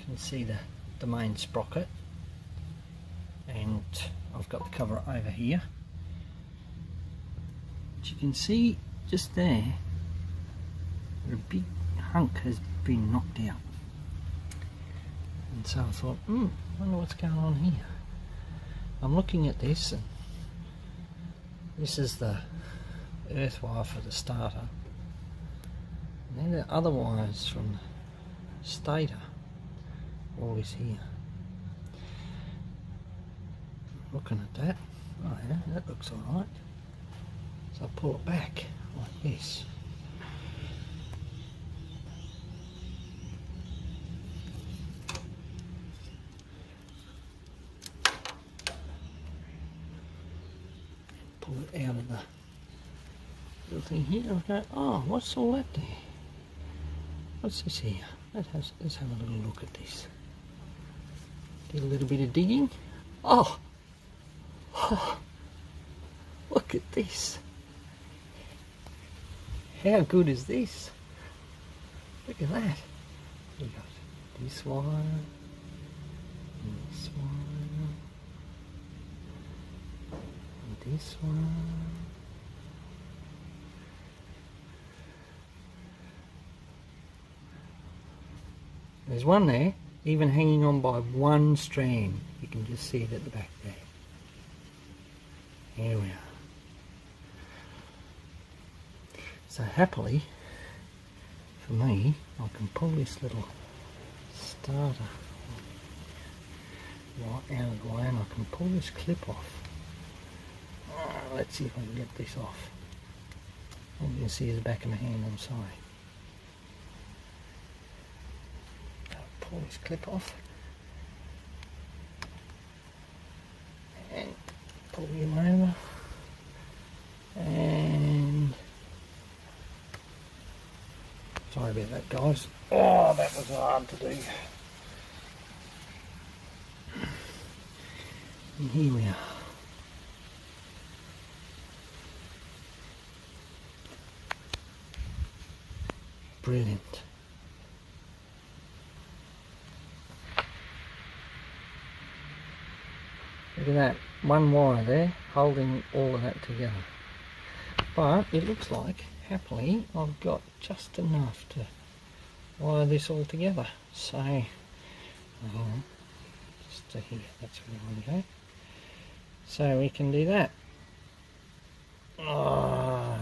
can see the main sprocket, and I've got the cover over here. But you can see just there a big hunk has been knocked out, and so I thought, wonder what's going on here. I'm looking at this, and this is the earth wire for the starter, and then the other wires from the stator, all this here. Looking at that, oh yeah, that looks alright. So I'll pull it back like this. Pull it out of the little thing here. I go, oh, what's all that there? What's this here? Let's have a little look at this. Did a little bit of digging. Oh, look at this. How good is this? Look at that. We got this wire, and this one, and this one. There's one there, even hanging on by one strand. You can just see it at the back there. Here we are. So happily, for me, I can pull this little starter right out of the way, and I can pull this clip off. Let's see if I can get this off. All you can see is the back of my hand, I'm sorry. Pull this clip off and pull him over, and sorry about that, guys. Oh, that was hard to do. And here we are. Brilliant. Look at that, one wire there holding all of that together. But it looks like, happily, I've got just enough to wire this all together. So, just to here, that's where I want to go. So we can do that. Oh,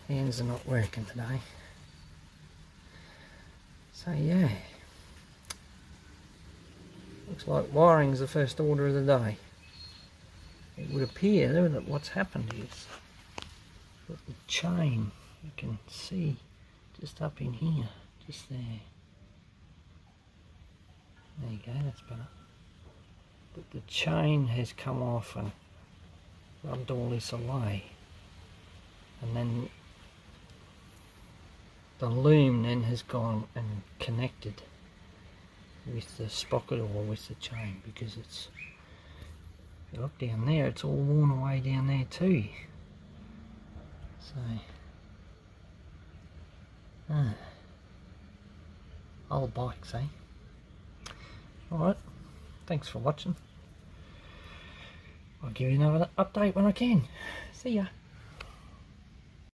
hands are not working today. So yeah. Looks like wiring's the first order of the day. It would appear that what's happened is that the chain, you can see just up in here, just there. There you go, that's better. But the chain has come off and rubbed all this away. And then the loom then has gone and connected with the sprocket or with the chain, because it's, if you look down there, it's all worn away down there too. So old bikes, eh? Alright, thanks for watching. I'll give you another update when I can. See ya.